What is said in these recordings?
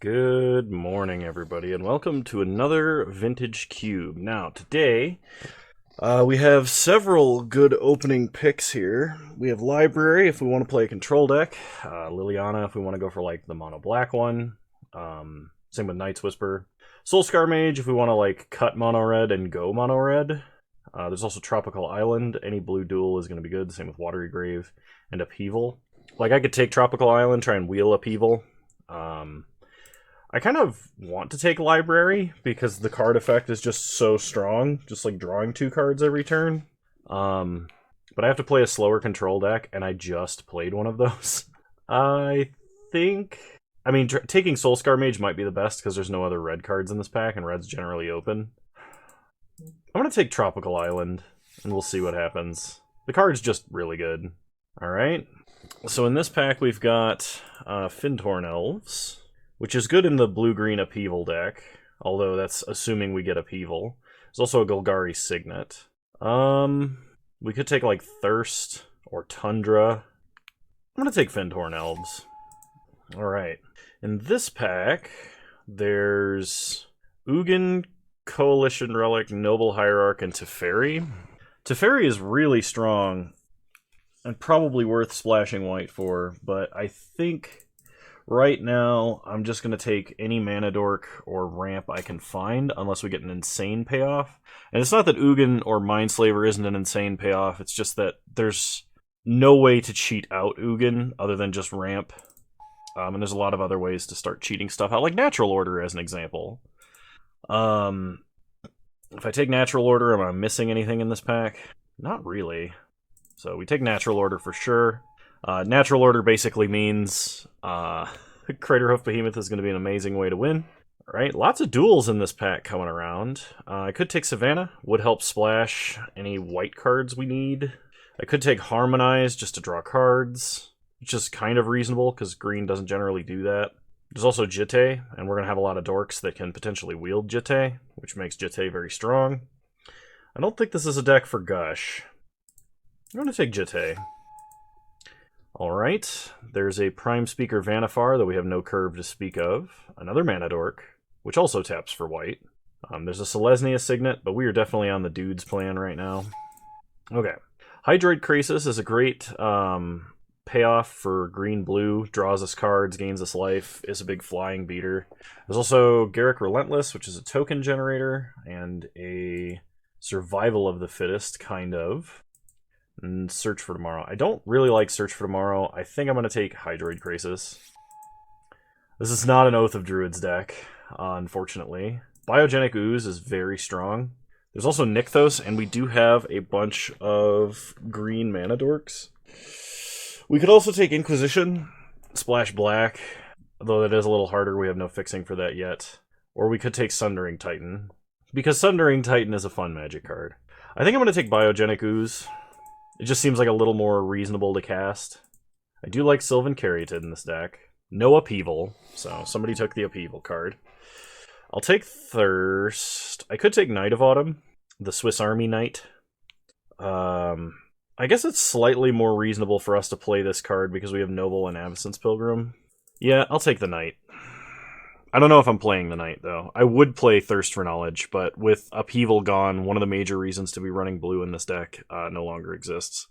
Good morning, everybody, and welcome to another Vintage Cube. Now, today, we have several good opening picks here. We have Library if we want to play a control deck, Liliana if we want to go for like the mono black one, same with Night's Whisper, Soulscar Mage if we want to like cut mono red and go mono red. There's also Tropical Island. Any blue duel is going to be good. Same with Watery Grave and Upheaval. Like I could take Tropical Island, try and wheel Upheaval. I kind of want to take Library because the card effect is just so strong, just like drawing 2 cards every turn. But I have to play a slower control deck, and I just played one of those. I mean, taking Soulscar Mage might be the best because there's no other red cards in this pack, and red's generally open. I'm going to take Tropical Island, and we'll see what happens. The card's just really good. Alright, so in this pack we've got Fintorn Elves, which is good in the blue-green Upheaval deck, although that's assuming we get Upheaval. There's also a Golgari Signet. We could take, like, Thirst or Tundra. I'm gonna take Fintorn Elves. Alright. In this pack, there's Ugin, Coalition Relic, Noble Hierarch, and Teferi. Teferi is really strong, and probably worth splashing white for, but I think right now, I'm just going to take any Mana Dork or Ramp I can find, unless we get an insane payoff. And it's not that Ugin or Mindslaver isn't an insane payoff, it's just that there's no way to cheat out Ugin other than just Ramp. And there's a lot of other ways to start cheating stuff out, like Natural Order as an example. If I take Natural Order, am I missing anything in this pack? Not really. So we take Natural Order for sure. Natural Order basically means Craterhoof Behemoth is going to be an amazing way to win. Alright, lots of duels in this pack coming around. I could take Savannah, would help splash any white cards we need. I could take Harmonize just to draw cards, which is kind of reasonable because green doesn't generally do that. There's also Jitte, and we're going to have a lot of dorks that can potentially wield Jitte, which makes Jitte very strong. I don't think this is a deck for Gush. I'm going to take Jitte. Alright, there's a Prime Speaker Vanifar that we have no curve to speak of. Another Mana Dork, which also taps for white. There's a Selesnya Signet, but we are definitely on the dudes plan right now. Okay. Hydroid Krasis is a great payoff for green-blue. Draws us cards, gains us life, is a big flying beater. There's also Garruk Relentless, which is a token generator, and a Survival of the Fittest, kind of. And Search for Tomorrow. I don't really like Search for Tomorrow. I think I'm going to take Hydroid Krasis. This is not an Oath of Druids deck, unfortunately. Biogenic Ooze is very strong. There's also Nykthos, and we do have a bunch of green Mana Dorks. We could also take Inquisition, Splash Black, though that is a little harder. We have no fixing for that yet. Or we could take Sundering Titan, because Sundering Titan is a fun Magic card. I think I'm going to take Biogenic Ooze. It just seems like a little more reasonable to cast. I do like Sylvan Caryatid in this deck. No Upheaval, so somebody took the Upheaval card. I'll take Thirst. I could take Knight of Autumn, the Swiss Army Knight. I guess it's slightly more reasonable for us to play this card because we have Noble and Avacyn's Pilgrim. Yeah, I'll take the Knight. I don't know if I'm playing the Knight, though. I would play Thirst for Knowledge, but with Upheaval gone, one of the major reasons to be running blue in this deck no longer exists.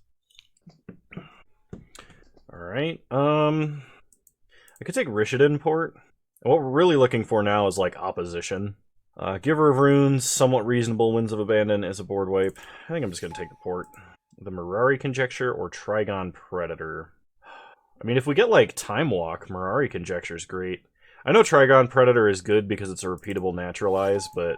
Alright, I could take Rishadan Port. What we're really looking for now is, like, opposition. Giver of Runes, somewhat reasonable. Winds of Abandon is a board wipe. I think I'm just going to take the Port. The Mirari Conjecture or Trigon Predator. I mean, if we get, like, Time Walk, Mirari Conjecture is great. I know Trigon Predator is good because it's a repeatable naturalize, but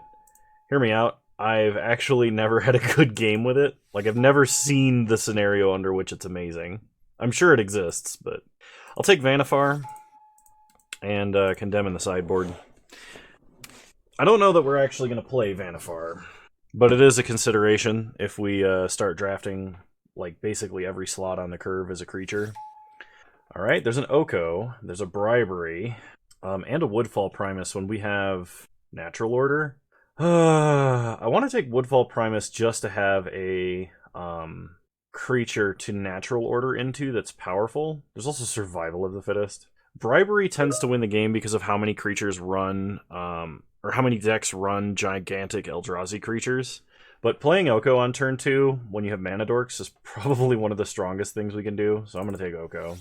hear me out. I've actually never had a good game with it. Like, I've never seen the scenario under which it's amazing. I'm sure it exists, but I'll take Vanifar and Condemn in the sideboard. I don't know that we're actually going to play Vanifar, but it is a consideration if we start drafting, like, basically every slot on the curve as a creature. Alright, there's an Oko, there's a Bribery, and a Woodfall Primus when we have Natural Order. I want to take Woodfall Primus just to have a creature to Natural Order into that's powerful. There's also Survival of the Fittest. Bribery tends to win the game because of how many creatures run, or how many decks run gigantic Eldrazi creatures. But playing Oko on turn 2, when you have mana dorks, is probably one of the strongest things we can do, so I'm going to take Oko.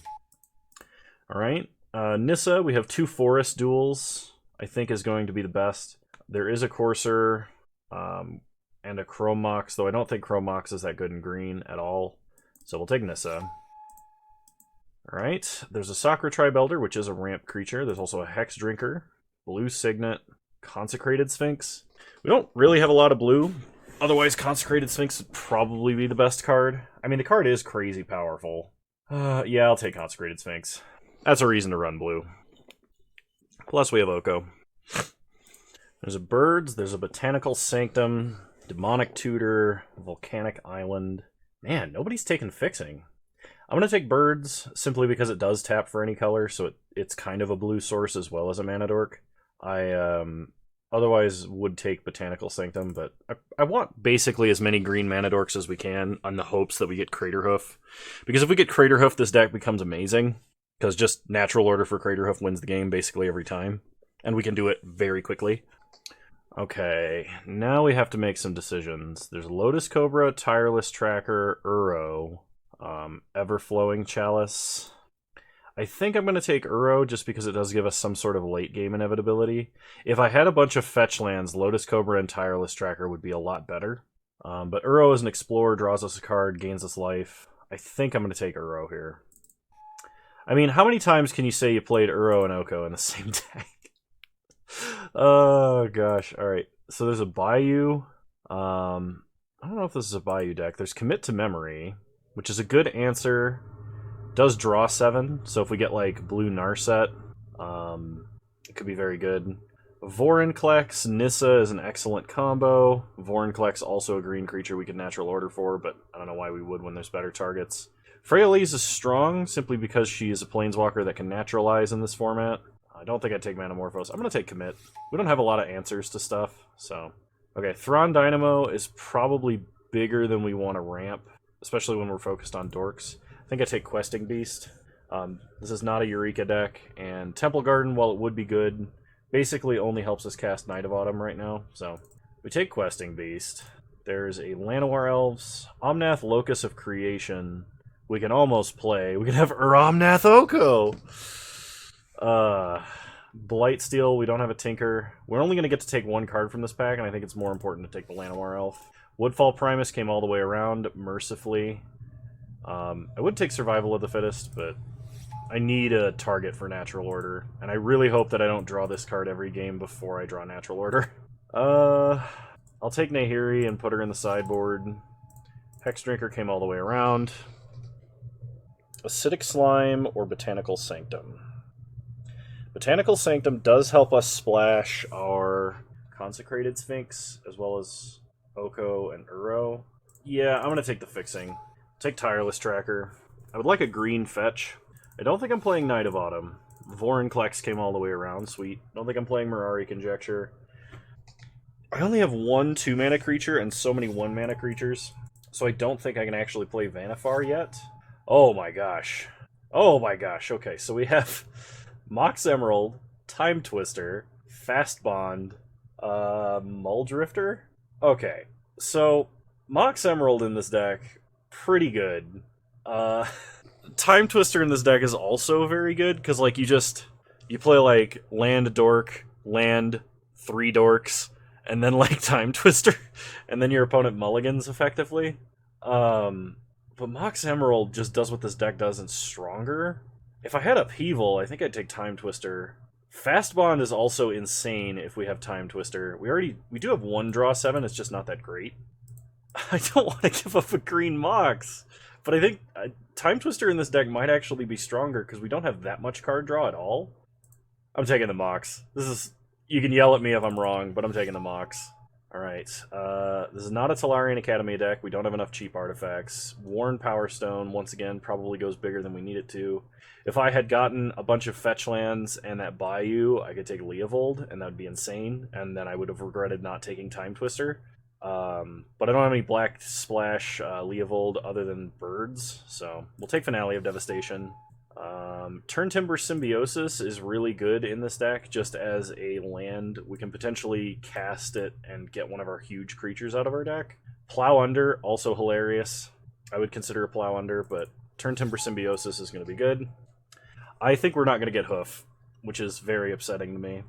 Alright, Nissa, we have 2 forest duels, I think is going to be the best. There is a Courser, and a Chrome Mox, though I don't think Chrome Mox is that good in green at all. So we'll take Nissa. Alright, there's a Sakura Tribe Elder, which is a ramp creature. There's also a Hex Drinker, Blue Signet, Consecrated Sphinx. We don't really have a lot of blue. Otherwise, Consecrated Sphinx would probably be the best card. I mean, the card is crazy powerful. Yeah, I'll take Consecrated Sphinx. That's a reason to run blue. Plus, we have Oko. There's a Birds, there's a Botanical Sanctum, Demonic Tutor, Volcanic Island. Man, nobody's taken Fixing. I'm going to take Birds, simply because it does tap for any color, so it's kind of a blue source as well as a mana dork. I otherwise would take Botanical Sanctum, but I want basically as many green mana dorks as we can on the hopes that we get Craterhoof. Because if we get Craterhoof, this deck becomes amazing, because just Natural Order for Craterhoof wins the game basically every time, and we can do it very quickly. Okay, now we have to make some decisions. There's Lotus Cobra, Tireless Tracker, Uro, Everflowing Chalice. I think I'm going to take Uro just because it does give us some sort of late game inevitability. If I had a bunch of fetch lands, Lotus Cobra and Tireless Tracker would be a lot better. But Uro is an explorer, draws us a card, gains us life. I think I'm going to take Uro here. I mean, how many times can you say you played Uro and Oko in the same deck? Oh gosh, alright. So there's a Bayou. I don't know if this is a Bayou deck. There's Commit to Memory, which is a good answer. Does draw 7, so if we get like blue Narset, it could be very good. Vorinclex, Nissa is an excellent combo. Vorinclex also a green creature we could natural order for, but I don't know why we would when there's better targets. Freyalise is strong simply because she is a planeswalker that can naturalize in this format. I don't think I'd take Manamorphose. I'm going to take Commit. We don't have a lot of answers to stuff, so... Okay, Thrawn Dynamo is probably bigger than we want to ramp, especially when we're focused on dorks. I think I take Questing Beast. This is not a Eureka deck, and Temple Garden, while it would be good, basically only helps us cast Night of Autumn right now, so we take Questing Beast. There's a Llanowar Elves, Omnath Locus of Creation. We can almost play. We can have Omnath Oko! Blightsteel, we don't have a Tinker. We're only going to get to take one card from this pack, and I think it's more important to take the Llanowar Elf. Woodfall Primus came all the way around, mercifully. I would take Survival of the Fittest, but I need a target for Natural Order, and I really hope that I don't draw this card every game before I draw Natural Order. I'll take Nahiri and put her in the sideboard. Hex Drinker came all the way around. Acidic Slime or Botanical Sanctum. Botanical Sanctum does help us splash our Consecrated Sphinx, as well as Oko and Uro. Yeah, I'm going to take the Fixing. Take Tireless Tracker. I would like a green fetch. I don't think I'm playing Night of Autumn. Vorinclex came all the way around, sweet. Don't think I'm playing Mirari Conjecture. I only have one 2-mana creature and so many 1-mana creatures, so I don't think I can actually play Vanifar yet. Oh my gosh. Oh my gosh, okay, so we have Mox Emerald, Time Twister, Fast Bond, Muldrifter? Okay, so Mox Emerald in this deck, pretty good. Time Twister in this deck is also very good, because like you play like land dork, land, 3 dorks, and then like Time Twister, and then your opponent mulligans effectively. But Mox Emerald just does what this deck does and stronger. If I had Upheaval, I think I'd take Time Twister. Fast Bond is also insane if we have Time Twister. We do have 1 draw 7, it's just not that great. I don't want to give up a green Mox, but I think Time Twister in this deck might actually be stronger because we don't have that much card draw at all. I'm taking the Mox. You can yell at me if I'm wrong, but I'm taking the Mox. Alright, this is not a Tolarian Academy deck. We don't have enough cheap artifacts. Worn Power Stone, once again, probably goes bigger than we need it to. If I had gotten a bunch of fetch lands and that Bayou, I could take Leovold, and that would be insane, and then I would have regretted not taking Time Twister. But I don't have any black splash Leovold other than Birds, so we'll take Finale of Devastation. Turn Timber Symbiosis is really good in this deck, just as a land. We can potentially cast it and get one of our huge creatures out of our deck. Plow Under, also hilarious. I would consider a Plow Under, but Turn Timber Symbiosis is going to be good. I think we're not going to get Hoof, which is very upsetting to me.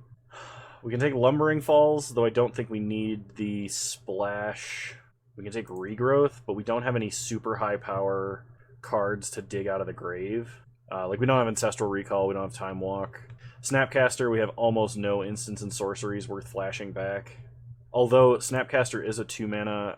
We can take Lumbering Falls, though I don't think we need the splash. We can take Regrowth, but we don't have any super high power cards to dig out of the grave. Like, we don't have Ancestral Recall, we don't have Time Walk. Snapcaster, we have almost no instants and sorceries worth flashing back. Although Snapcaster is a 2-mana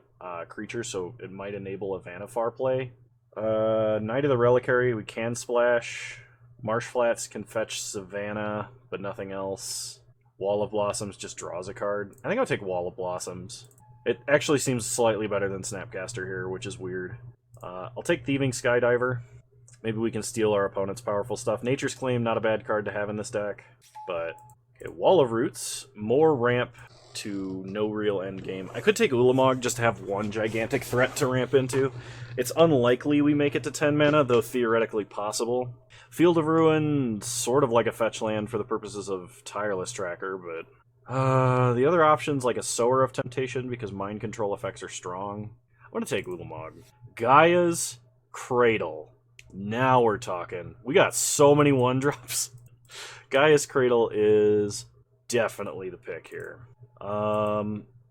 creature, so it might enable a Vanifar play. Knight of the Reliquary, we can splash. Marsh Flats can fetch Savannah, but nothing else. Wall of Blossoms just draws a card. I think I'll take Wall of Blossoms. It actually seems slightly better than Snapcaster here, which is weird. I'll take Thieving Skydiver. Maybe we can steal our opponent's powerful stuff. Nature's Claim, not a bad card to have in this deck. But, okay, Wall of Roots. More ramp to no real endgame. I could take Ulamog just to have one gigantic threat to ramp into. It's unlikely we make it to 10 mana, though theoretically possible. Field of Ruin, sort of like a fetch land for the purposes of Tireless Tracker, but... the other options, like a Sower of Temptation, because mind control effects are strong. I'm going to take Ulamog. Gaia's Cradle. Now we're talking. We got so many 1-drops. Gaia's Cradle is definitely the pick here.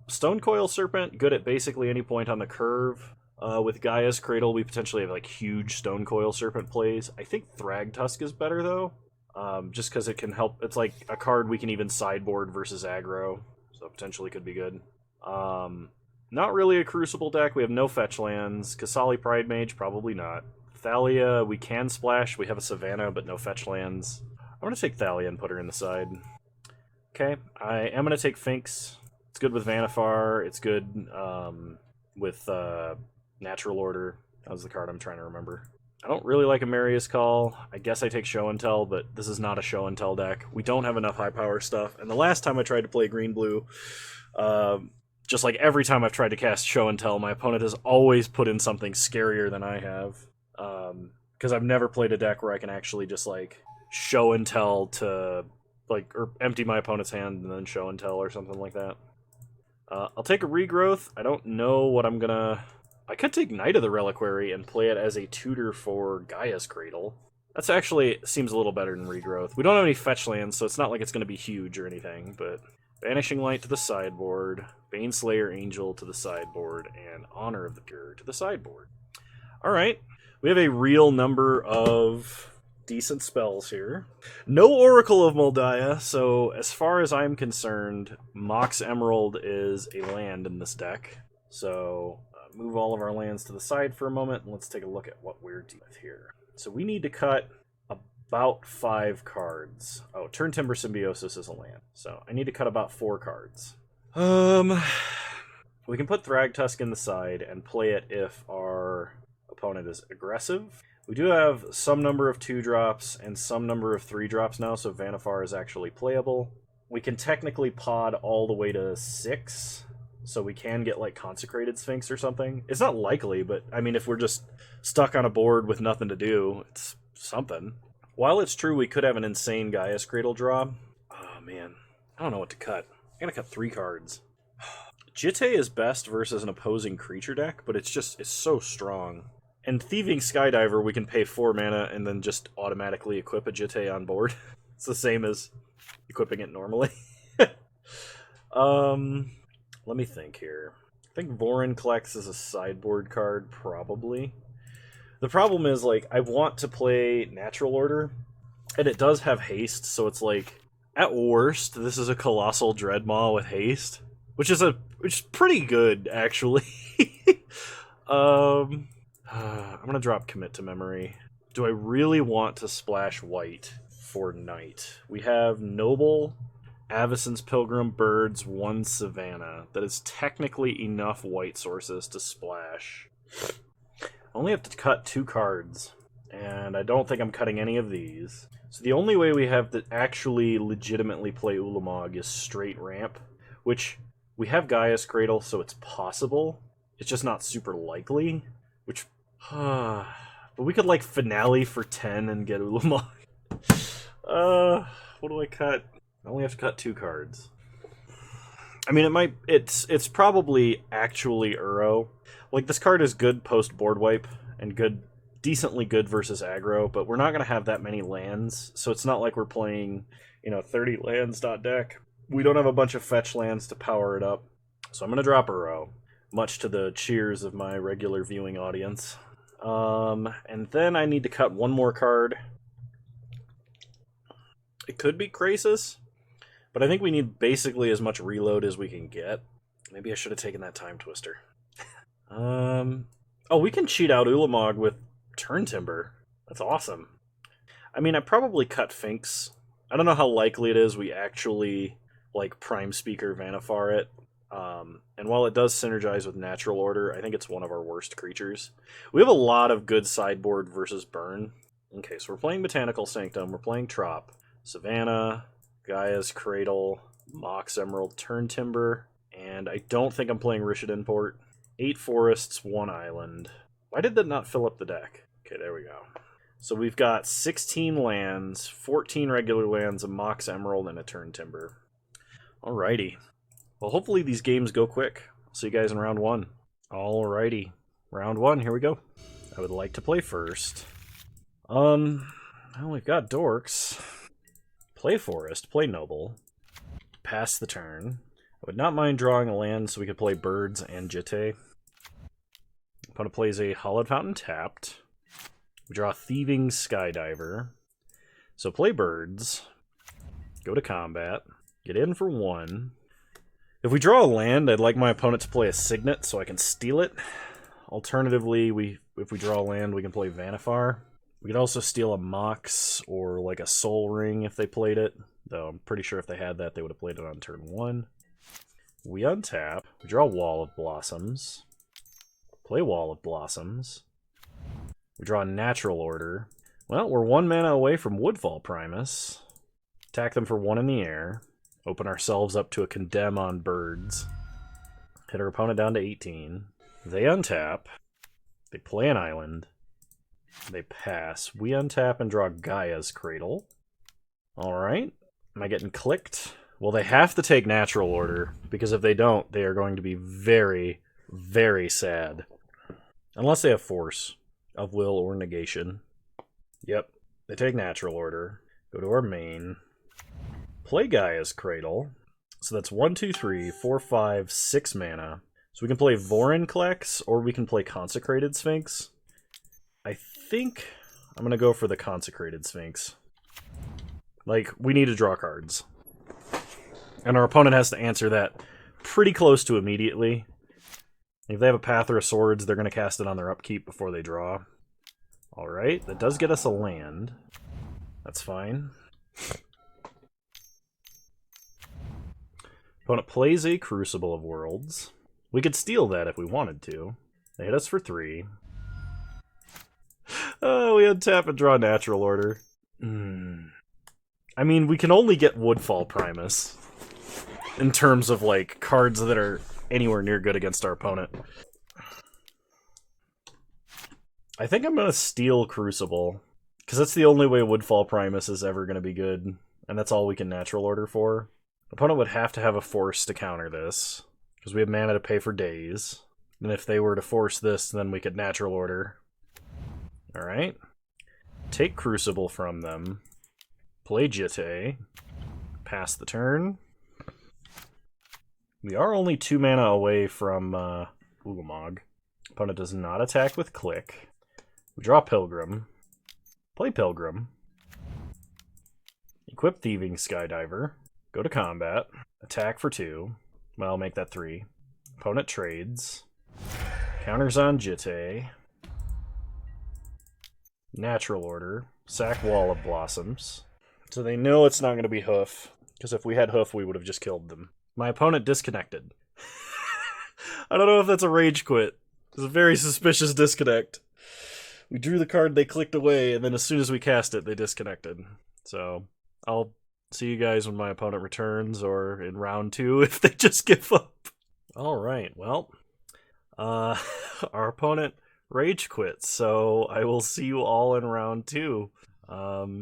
Stonecoil Serpent, good at basically any point on the curve. With Gaia's Cradle, we potentially have like huge Stonecoil Serpent plays. I think Thragtusk is better though, just because it can help. It's like a card we can even sideboard versus aggro, so potentially could be good. Not really a Crucible deck. We have no fetch lands. Kasali Pride Mage, probably not. Thalia, we can splash. We have a Savannah, but no fetch lands. I'm going to take Thalia and put her in the side. Okay, I am going to take Finks. It's good with Vanifar. It's good with Natural Order. That was the card I'm trying to remember. I don't really like Amaria's Call. I guess I take Show and Tell, but this is not a Show and Tell deck. We don't have enough high power stuff. And the last time I tried to play Green-Blue, just like every time I've tried to cast Show and Tell, my opponent has always put in something scarier than I have. Because I've never played a deck where I can actually just, like, Show and Tell to, like, or empty my opponent's hand and then Show and Tell or something like that. I'll take a Regrowth. I don't know what I'm gonna... I could take Knight of the Reliquary and play it as a tutor for Gaia's Cradle. That's actually seems a little better than Regrowth. We don't have any fetch lands, so it's not like it's going to be huge or anything, but... Vanishing Light to the sideboard, Baneslayer Angel to the sideboard, and Honor of the Pure to the sideboard. Alright. We have a real number of decent spells here. No Oracle of Moldiah, so as far as I'm concerned, Mox Emerald is a land in this deck. So move all of our lands to the side for a moment, and let's take a look at what we're dealing with here. So we need to cut about 5 cards. Oh, Turn Timber Symbiosis is a land, so I need to cut about 4 cards. We can put Thragtusk in the side and play it if our opponent is aggressive. We do have some number of 2-drops and some number of 3-drops now, so Vanifar is actually playable. We can technically pod all the way to 6, so we can get like Consecrated Sphinx or something. It's not likely, but I mean, if we're just stuck on a board with nothing to do, it's something. While it's true we could have an insane Gaia's Cradle draw, oh man, I don't know what to cut. I gotta cut 3 cards. Jitte is best versus an opposing creature deck, but it's so strong. And Thieving Skydiver, we can pay 4 mana and then just automatically equip a Jitte on board. It's the same as equipping it normally. Let me think here. I think Vorinclex is a sideboard card, probably. The problem is, like, I want to play Natural Order, and it does have haste, so it's like, at worst, this is a Colossal Dreadmaw with haste, which is pretty good, actually. I'm gonna drop Commit to Memory. Do I really want to splash white for Night? We have Noble, Avacyn's Pilgrim, Birds, 1 Savannah. That is technically enough white sources to splash. I only have to cut 2 cards, and I don't think I'm cutting any of these. So the only way we have to actually legitimately play Ulamog is straight ramp, which we have Gaia's Cradle, so it's possible. It's just not super likely, which... but But we could, like, finale for 10 and get Ulamog. What do I cut? I only have to cut 2 cards. I mean, it's probably actually Uro. Like, this card is good post-board wipe, and decently good versus aggro, but we're not going to have that many lands, so it's not like we're playing, 30 lands deck. We don't have a bunch of fetch lands to power it up, so I'm going to drop Uro, much to the cheers of my regular viewing audience. And then I need to cut 1 more card. It could be Krasis, but I think we need basically as much reload as we can get. Maybe I should have taken that Time Twister. Oh, we can cheat out Ulamog with Turn Timber. That's awesome. I mean, I probably cut Finks. I don't know how likely it is we actually, like, Prime Speaker Vanifar it. And while it does synergize with Natural Order, I think it's one of our worst creatures. We have a lot of good sideboard versus burn. Okay, so we're playing Botanical Sanctum, we're playing Trop, Savannah, Gaia's Cradle, Mox Emerald, Turn Timber, and I don't think I'm playing Rishadan Port. 8 forests, 1 island. Why did that not fill up the deck? Okay, there we go. So we've got 16 lands, 14 regular lands, a Mox Emerald, and a Turn Timber. Alrighty. Well, hopefully these games go quick. I'll see you guys in round 1. Alrighty. Round 1, here we go. I would like to play first. Well, we've got Dorks. Play Forest, play Noble. Pass the turn. I would not mind drawing a land so we could play Birds and Jitte. Opponent plays a Hollowed Fountain tapped. We draw Thieving Skydiver. So play Birds. Go to combat. Get in for 1. If we draw a land, I'd like my opponent to play a Signet so I can steal it. Alternatively, if we draw a land, we can play Vanifar. We could also steal a Mox or like a Soul Ring if they played it. Though I'm pretty sure if they had that, they would have played it on turn 1. We untap. We draw Wall of Blossoms. Play Wall of Blossoms. We draw Natural Order. Well, we're 1 mana away from Woodfall Primus. Attack them for 1 in the air. Open ourselves up to a Condemn on Birds. Hit our opponent down to 18. They untap. They play an island. They pass. We untap and draw Gaia's Cradle. Alright. Am I getting clicked? Well, they have to take Natural Order, because if they don't, they are going to be very, very sad. Unless they have Force of Will or Negation. Yep. They take Natural Order. Go to our main. Play Gaia's Cradle. So that's 1, 2, 3, 4, 5, 6 mana. So we can play Vorinclex, or we can play Consecrated Sphinx. I think I'm going to go for the Consecrated Sphinx. Like, we need to draw cards. And our opponent has to answer that pretty close to immediately. If they have a Path or a Swords, they're going to cast it on their upkeep before they draw. Alright, that does get us a land. That's fine. Opponent plays a Crucible of Worlds. We could steal that if we wanted to. They hit us for 3. Oh, we untap and draw Natural Order. I mean, we can only get Woodfall Primus in terms of, like, cards that are anywhere near good against our opponent. I think I'm going to steal Crucible, because that's the only way Woodfall Primus is ever going to be good, and that's all we can Natural Order for. Opponent would have to have a Force to counter this, because we have mana to pay for days. And if they were to force this, then we could Natural Order. Alright. Take Crucible from them. Play Jitte. Pass the turn. We are only 2 mana away from Ulamog. Opponent does not attack with Click. We draw Pilgrim. Play Pilgrim. Equip Thieving Skydiver. Go to combat. Attack for 2. Well, I'll make that 3. Opponent trades. Counters on Jitte. Natural Order. Sack Wall of Blossoms. So they know it's not going to be Hoof, because if we had Hoof, we would have just killed them. My opponent disconnected. I don't know if that's a rage quit. It's a very suspicious disconnect. We drew the card, they clicked away, and then as soon as we cast it, they disconnected. So, I'll see you guys when my opponent returns, or in round 2 if they just give up. Alright, well, our opponent rage quit, so I will see you all in round 2.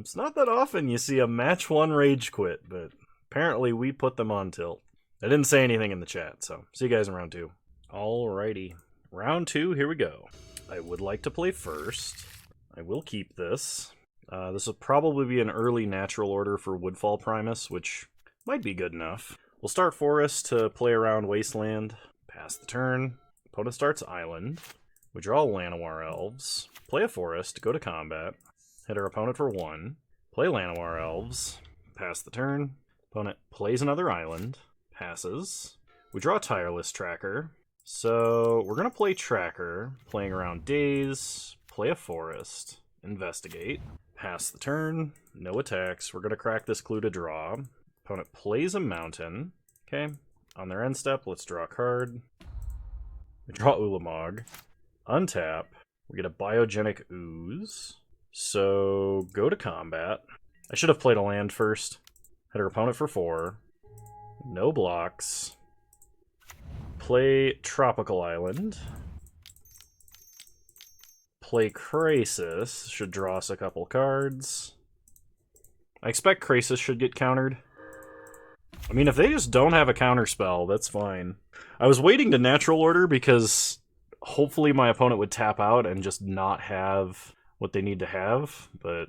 It's not that often you see a match 1 rage quit, but apparently we put them on tilt. I didn't say anything in the chat, so see you guys in round 2. Alrighty, round 2, here we go. I would like to play first. I will keep this. This will probably be an early natural order for Woodfall Primus, which might be good enough. We'll start Forest to play around Wasteland. Pass the turn. Opponent starts Island. We draw Llanowar Elves. Play a Forest, go to combat. Hit our opponent for 1. Play Llanowar Elves. Pass the turn. Opponent plays another Island. Passes. We draw Tireless Tracker. So we're going to play Tracker, playing around Daze. Play a Forest. Investigate. Pass the turn. No attacks. We're going to crack this clue to draw. Opponent plays a Mountain. Okay. On their end step, let's draw a card. We draw Ulamog. Untap. We get a Biogenic Ooze. So go to combat. I should have played a land first. Hit our opponent for 4. No blocks. Play Tropical Island. Play Krasis. Should draw us a couple cards. I expect Krasis should get countered. I mean, if they just don't have a counter spell, that's fine. I was waiting to natural order because hopefully my opponent would tap out and just not have what they need to have, but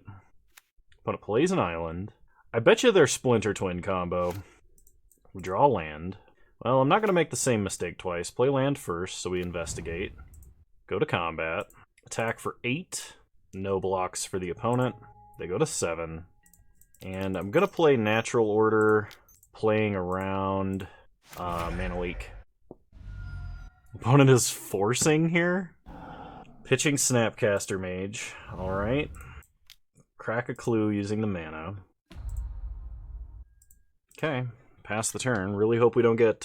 opponent plays an island. I bet you they're Splinter Twin combo. We draw land. Well, I'm not going to make the same mistake twice. Play land first, so we investigate. Go to combat. Attack for 8. No blocks for the opponent. They go to 7. And I'm going to play natural order, playing around Mana Leak. Opponent is forcing here. Pitching Snapcaster Mage. Alright. Crack a clue using the mana. Okay. Pass the turn. Really hope we don't get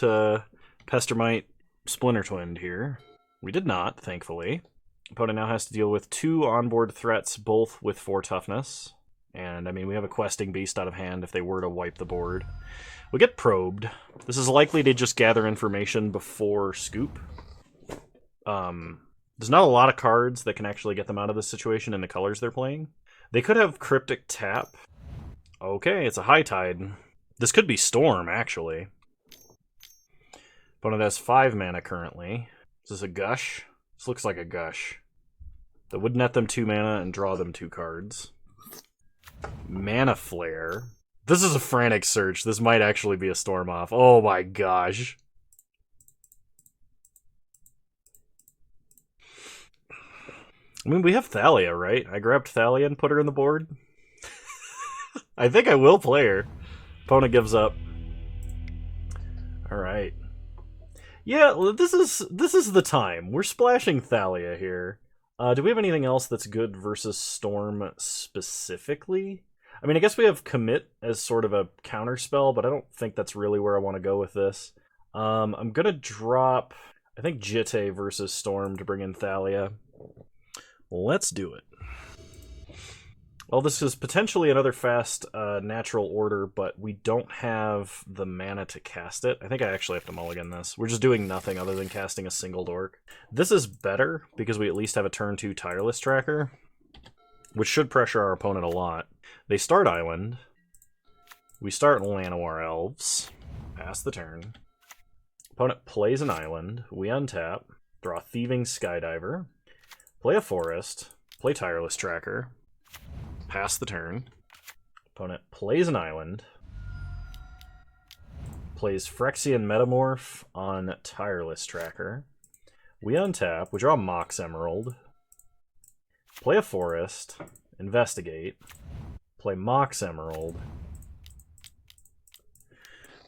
Pestermite Splinter Twinned here. We did not, thankfully. Opponent now has to deal with 2 onboard threats, both with 4 toughness. And, I mean, we have a Questing Beast out of hand if they were to wipe the board. We get probed. This is likely to just gather information before Scoop. There's not a lot of cards that can actually get them out of this situation in the colors they're playing. They could have Cryptic Tap. Okay, it's a High Tide. This could be Storm, actually. Opponent has 5 mana currently. Is this a Gush? This looks like a Gush. That would net them 2 mana and draw them 2 cards. Mana Flare. This is a frantic search. This might actually be a Storm off. Oh my gosh. I mean, we have Thalia, right? I grabbed Thalia and put her in the board. I think I will play her. Opponent gives up. Alright. Yeah, this is the time. We're splashing Thalia here. Do we have anything else that's good versus Storm specifically? I mean, I guess we have Commit as sort of a counter spell, but I don't think that's really where I want to go with this. I'm going to drop, I think, Jitte versus Storm to bring in Thalia. Let's do it. Well, this is potentially another fast natural order, but we don't have the mana to cast it. I think I actually have to mulligan this. We're just doing nothing other than casting a single dork. This is better because we at least have a turn 2 Tireless Tracker, which should pressure our opponent a lot. They start Island. We start Llanowar Elves. Pass the turn. Opponent plays an Island. We untap. Draw Thieving Skydiver. Play a Forest. Play Tireless Tracker. Pass the turn. Opponent plays an Island. Plays Phyrexian Metamorph on Tireless Tracker. We untap. We draw Mox Emerald. Play a Forest. Investigate. Play Mox Emerald.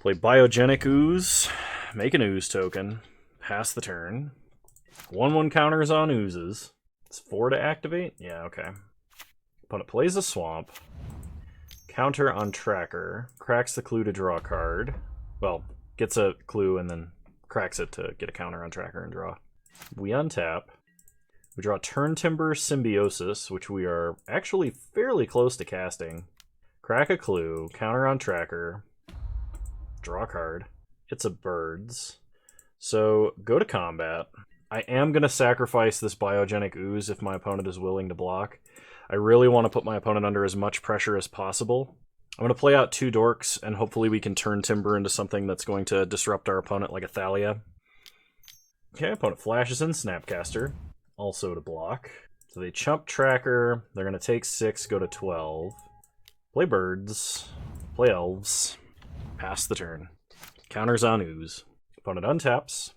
Play Biogenic Ooze. Make an Ooze token. Pass the turn. 1/1 counters on Oozes. It's 4 to activate? Yeah, okay. Opponent plays a Swamp. Counter on Tracker. Cracks the clue to draw a card. Well, gets a clue and then cracks it to get a counter on Tracker and draw. We untap. We draw Turn Timber Symbiosis, which we are actually fairly close to casting. Crack a clue. Counter on Tracker. Draw a card. It's a Birds. So, go to combat. I am going to sacrifice this biogenic ooze if my opponent is willing to block. I really want to put my opponent under as much pressure as possible. I'm going to play out 2 dorks, and hopefully we can turn Timber into something that's going to disrupt our opponent like a Thalia. Okay, opponent flashes in Snapcaster, also to block. So they chump Tracker, they're going to take 6, go to 12. Play Birds, play Elves, pass the turn. Counters on Ooze. Opponent untaps.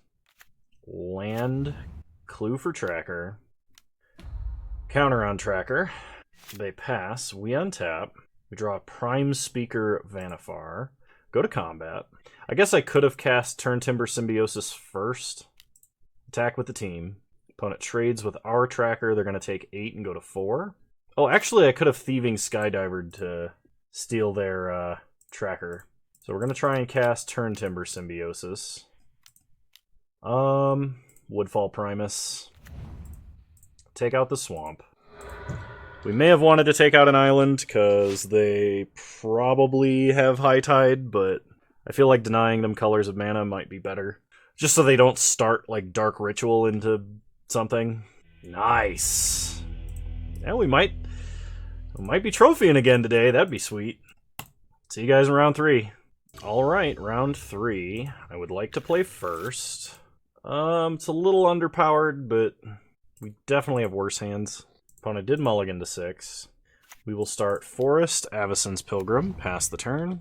Land, Clue for Tracker. Counter on Tracker. They pass, we untap. We draw a Prime Speaker Vanifar. Go to combat. I guess I could have cast Turn Timber Symbiosis first. Attack with the team. Opponent trades with our tracker. They're going to take 8 and go to 4. Oh, actually, I could have Thieving Skydiver to steal their tracker. So we're going to try and cast Turn Timber Symbiosis. Woodfall Primus. Take out the swamp. We may have wanted to take out an island, because they probably have High Tide, but I feel like denying them colors of mana might be better. Just so they don't start, like, Dark Ritual into something. Nice! Yeah, we might be trophying again today. That'd be sweet. See you guys in round 3. Alright, round 3. I would like to play first. It's a little underpowered, but we definitely have worse hands. Opponent did mulligan to 6. We will start Forest, Avacyn's Pilgrim, pass the turn.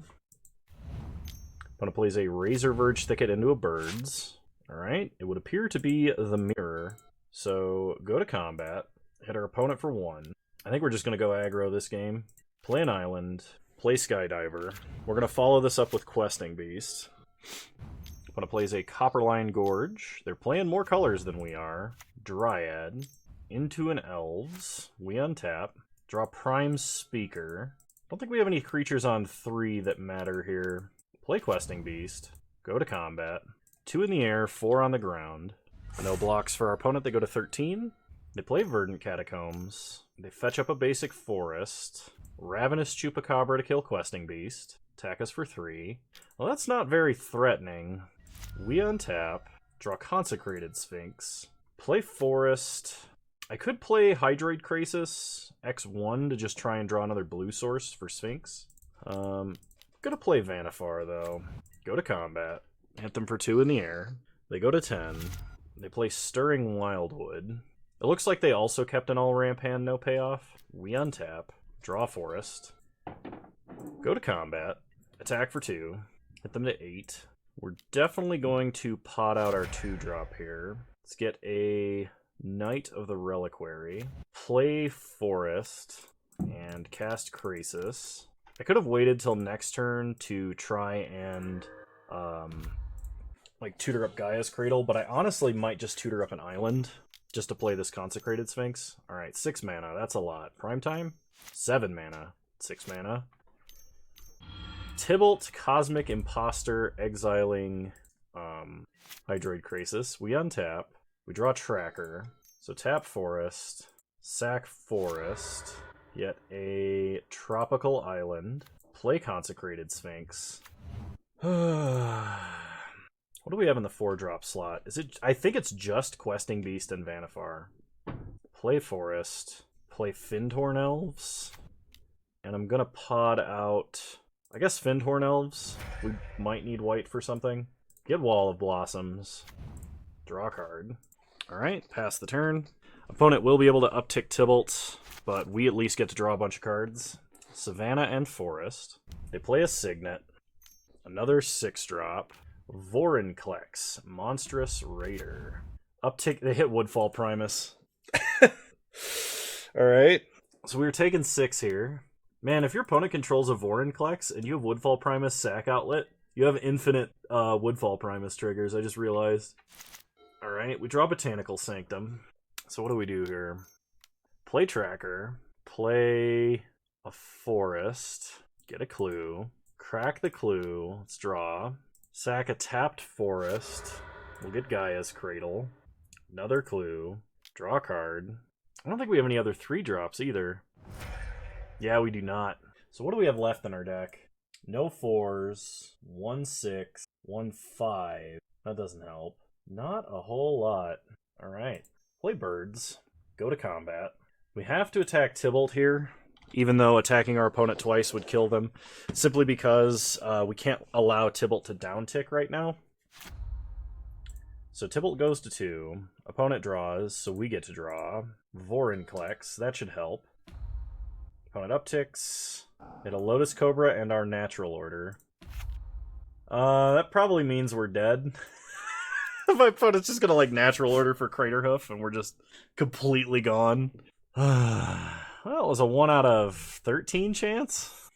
Opponent plays a Razor Verge Thicket into a Birds. Alright, it would appear to be the Mirror. So, go to combat, hit our opponent for 1. I think we're just going to go aggro this game. Play an island, play Skydiver. We're going to follow this up with Questing Beast. Opponent plays a Copperline Gorge. They're playing more colors than we are. Dryad. Into an Elves. We untap. Draw Prime Speaker. Don't think we have any creatures on 3 that matter here. Play Questing Beast. Go to combat. 2 in the air, 4 on the ground. No blocks for our opponent. They go to 13. They play Verdant Catacombs. They fetch up a basic Forest. Ravenous Chupacabra to kill Questing Beast. Attack us for 3. Well, that's not very threatening. We untap. Draw Consecrated Sphinx. Play Forest. I could play Hydroid Krasis, X1, to just try and draw another blue source for Sphinx. Gonna play Vanifar, though. Go to combat. Hit them for 2 in the air. They go to 10. They play Stirring Wildwood. It looks like they also kept an all-ramp hand, no payoff. We untap. Draw Forest. Go to combat. Attack for 2. Hit them to 8. We're definitely going to pot out our 2-drop here. Let's get a Knight of the Reliquary. Play Forest. And cast Krasis. I could have waited till next turn to try and like tutor up Gaia's Cradle, but I honestly might just tutor up an island just to play this Consecrated Sphinx. Alright, 6 mana, that's a lot. Prime time? 7 mana. 6 mana. Tybalt, Cosmic Imposter, exiling Hydroid Krasis. We untap. We draw Tracker. So tap Forest. Sack Forest. Get a Tropical Island. Play Consecrated Sphinx. What do we have in the 4-drop slot? Is it? I think it's just Questing Beast and Vanifar. Play Forest. Play Findhorn Elves. And I'm gonna pod out, I guess, Findhorn Elves. We might need white for something. Get Wall of Blossoms. Draw a card. Alright, pass the turn. Opponent will be able to uptick Tybalt, but we at least get to draw a bunch of cards. Savannah and Forest. They play a Signet. Another 6-drop. Vorinclex, Monstrous Raider. Uptick, they hit Woodfall Primus. Alright. So we were taking 6 here. Man, if your opponent controls a Vorinclex and you have Woodfall Primus Sack Outlet, you have infinite Woodfall Primus triggers, I just realized. Alright, we draw Botanical Sanctum. So what do we do here? Play Tracker. Play a Forest. Get a Clue. Crack the Clue. Let's draw. Sack a tapped Forest. We'll get Gaia's Cradle. Another Clue. Draw a card. I don't think we have any other 3-drops either. Yeah, we do not. So what do we have left in our deck? No 4s. 1 6. 1 5. That doesn't help. Not a whole lot. Alright. Play birds. Go to combat. We have to attack Tybalt here, even though attacking our opponent twice would kill them, simply because we can't allow Tybalt to downtick right now. So Tybalt goes to 2. Opponent draws, so we get to draw. Vorin collects. That should help. Opponent upticks. Hit a Lotus Cobra and our natural order. That probably means we're dead. My opponent's just gonna, like, natural order for Craterhoof, and we're just completely gone. Well, it was a 1 out of 13 chance.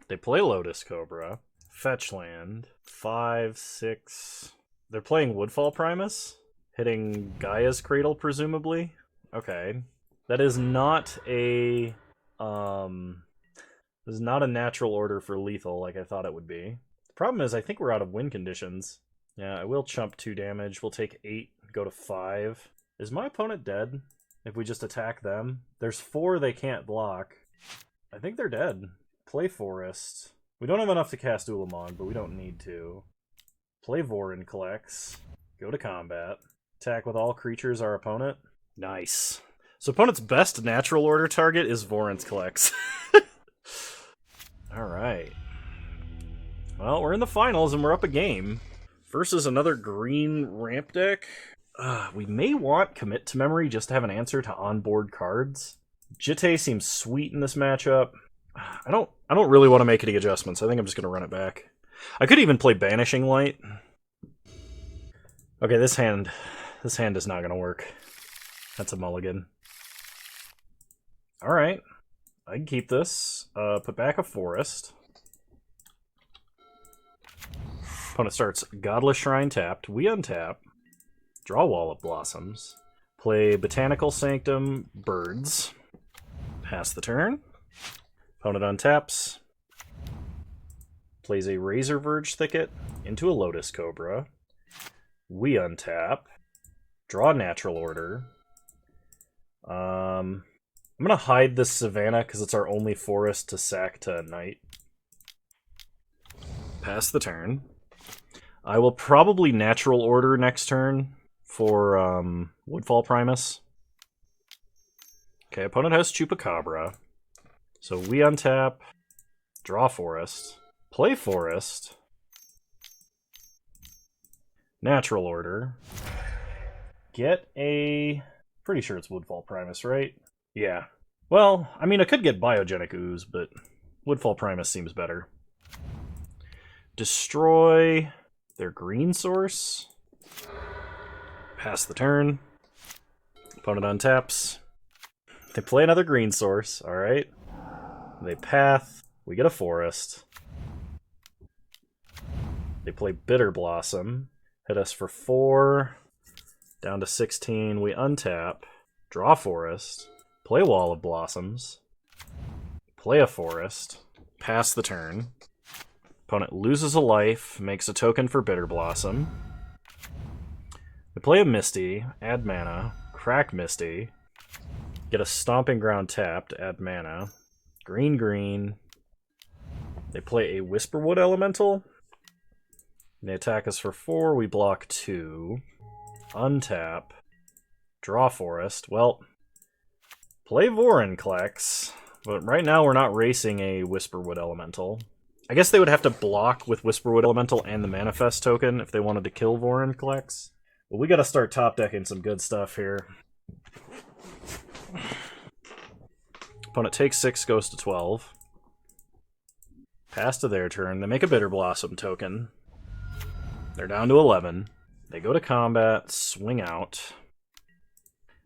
They play Lotus Cobra. Fetch land. 5, 6... They're playing Woodfall Primus, hitting Gaia's Cradle, presumably. Okay. That is not a... This is not a natural order for lethal like I thought it would be. The problem is I think we're out of win conditions. Yeah, I will chump 2 damage. We'll take 8, go to 5. Is my opponent dead if we just attack them? There's 4 they can't block. I think they're dead. Play Forest. We don't have enough to cast Ulamog, but we don't need to. Play Vorin collects. Go to combat. Attack with all creatures our opponent. Nice. So opponent's best natural order target is Vorin's collects. Alright. Well, we're in the finals and we're up a game. Versus another green ramp deck. We may want Commit to Memory just to have an answer to onboard cards. Jitte seems sweet in this matchup. I don't really want to make any adjustments. I think I'm just gonna run it back. I could even play Banishing Light. Okay, this hand is not gonna work. That's a mulligan. Alright. I can keep this. Put back a forest. Opponent starts Godless Shrine tapped. We untap. Draw Wall of Blossoms. Play Botanical Sanctum, birds. Pass the turn. Opponent untaps. Plays a Razor Verge Thicket into a Lotus Cobra. We untap. Draw Natural Order. I'm gonna hide this Savannah because it's our only forest to sack to night. Pass the turn. I will probably Natural Order next turn for Woodfall Primus. Okay, opponent has Chupacabra. So we untap. Draw Forest. Play Forest. Natural Order. Get a... Pretty sure it's Woodfall Primus, right? Yeah. Well, I mean, I could get Biogenic Ooze, but Woodfall Primus seems better. Destroy their green source. Pass the turn. Opponent untaps. They play another green source, alright. They path. We get a forest. They play Bitter Blossom. Hit us for 4. Down to 16. We untap. Draw forest. Play Wall of Blossoms. Play a forest. Pass the turn. Opponent loses a life. Makes a token for Bitter Blossom. We play a Misty. Add mana. Crack Misty. Get a Stomping Ground tapped. Add mana. Green, green. They play a Whisperwood Elemental. They attack us for 4, we block 2. Untap. Draw Forest. Well, play Vorin collects. But right now we're not racing a Whisperwood Elemental. I guess they would have to block with Whisperwood Elemental and the Manifest token if they wanted to kill Vorin collects. Well, we gotta start top decking some good stuff here. Opponent takes 6, goes to 12. Pass to their turn. They make a Bitter Blossom token. They're down to 11. They go to combat, swing out.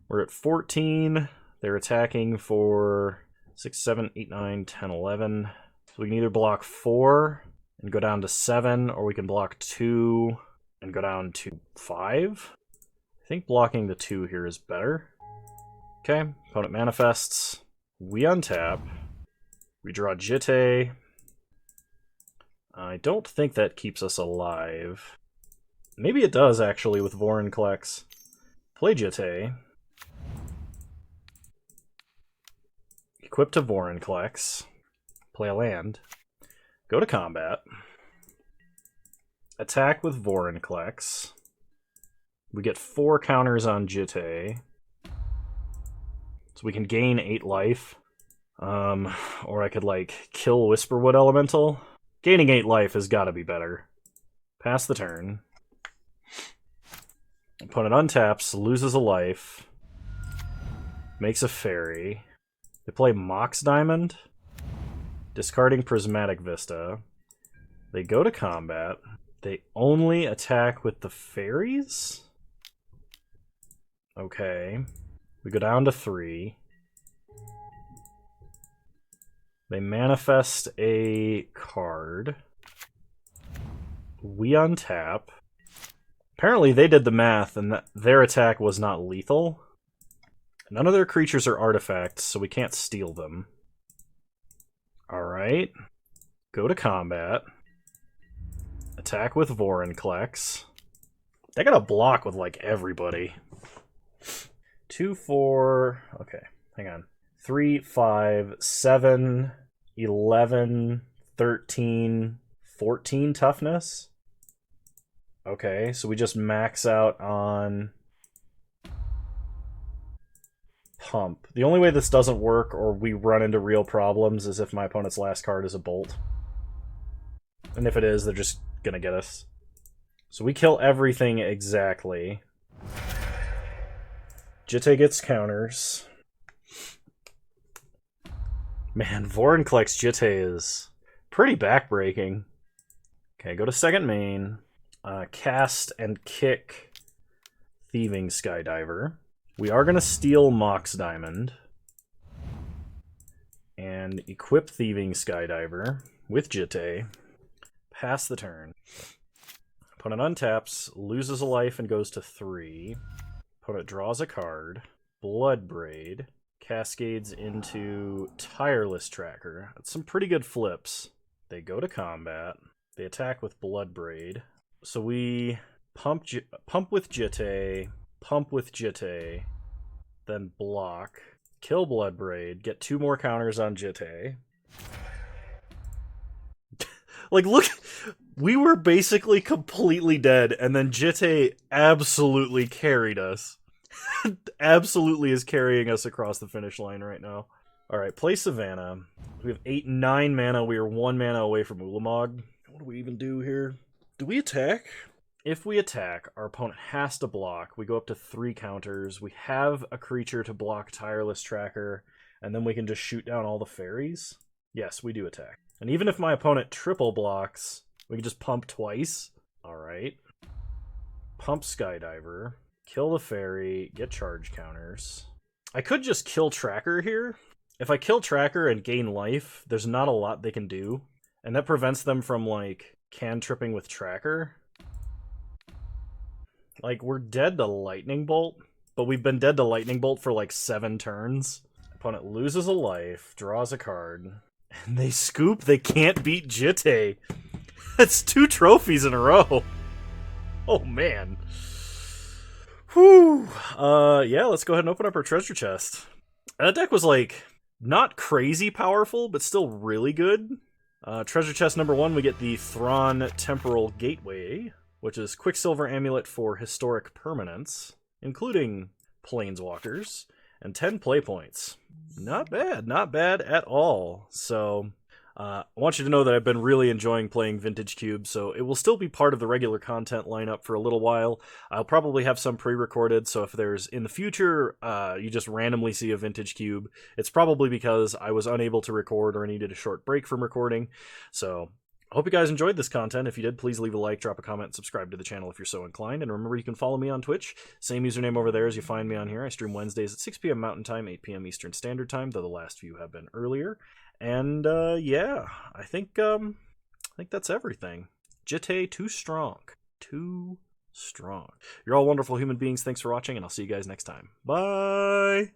We're at 14. They're attacking for 6, 7, 8, 9, 10, 11. So we can either block 4 and go down to 7, or we can block 2 and go down to 5. I think blocking the 2 here is better. Okay, opponent manifests. We untap. We draw Jitte. I don't think that keeps us alive. Maybe it does, actually, with Vorin collects. Play Jitte. Equip to Vorin collects. Play a land. Go to combat. Attack with Vorin collects. We get 4 counters on Jitte. So we can gain 8 life. Or I could, like, kill Whisperwood Elemental. Gaining 8 life has got to be better. Pass the turn. Opponent untaps, loses a life. Makes a fairy. They play Mox Diamond. Discarding Prismatic Vista. They go to combat. They only attack with the fairies? Okay. We go down to 3. They manifest a card. We untap. Apparently they did the math and their attack was not lethal. None of their creatures are artifacts, so we can't steal them. Alright. Go to combat. Attack with Vorinclex. They got a block with, like, everybody. 2, 4... Okay, hang on. 3, 5, 7, 11, 13, 14 toughness? Okay, so we just max out on Pump. The only way this doesn't work or we run into real problems is if my opponent's last card is a Bolt. And if it is, they're just gonna get us. So we kill everything exactly. Jitte gets counters. Man, Vorinclex Jitte is pretty backbreaking. Okay, go to second main. Cast and kick Thieving Skydiver. We are going to steal Mox Diamond. And equip Thieving Skydiver with Jitte. Pass the turn. Opponent untaps, loses a life and goes to 3. Opponent draws a card. Bloodbraid. Cascades into Tireless Tracker. That's some pretty good flips. They go to combat. They attack with Bloodbraid. So we pump with Jitte, pump with Jitte, then block, kill Bloodbraid, get 2 more counters on Jitte. Like, look, we were basically completely dead, and then Jitte absolutely carried us. Absolutely is carrying us across the finish line right now. Alright, play Savannah. We have 8 and 9 mana. We are 1 mana away from Ulamog. What do we even do here? Do we attack? If we attack, our opponent has to block. We go up to 3 counters. We have a creature to block Tireless Tracker, and then we can just shoot down all the fairies. Yes, we do attack. And even if my opponent triple blocks, we can just pump twice. Alright. Pump Skydiver. Kill the fairy. Get charge counters. I could just kill Tracker here. If I kill Tracker and gain life, there's not a lot they can do. And that prevents them from, like, cantripping with Tracker. Like, we're dead to Lightning Bolt, but we've been dead to Lightning Bolt for, like, 7 turns. Opponent loses a life, draws a card, and they scoop. They can't beat Jitte. That's 2 trophies in a row. Oh, man. Whew. Yeah, let's go ahead and open up our treasure chest. That deck was, like, not crazy powerful, but still really good. Treasure chest number 1, we get the Thrawn Temporal Gateway, which is Quicksilver Amulet for historic permanents, including Planeswalkers, and 10 play points. Not bad at all. So, I want you to know that I've been really enjoying playing Vintage Cube, so it will still be part of the regular content lineup for a little while. I'll probably have some pre-recorded, so if there's, in the future, you just randomly see a Vintage Cube, it's probably because I was unable to record or I needed a short break from recording. So, I hope you guys enjoyed this content. If you did, please leave a like, drop a comment, and subscribe to the channel if you're so inclined. And remember, you can follow me on Twitch. Same username over there as you find me on here. I stream Wednesdays at 6 p.m. Mountain Time, 8 p.m. Eastern Standard Time, though the last few have been earlier. And, yeah, I think that's everything. Jitte, too strong. Too strong. You're all wonderful human beings. Thanks for watching, and I'll see you guys next time. Bye!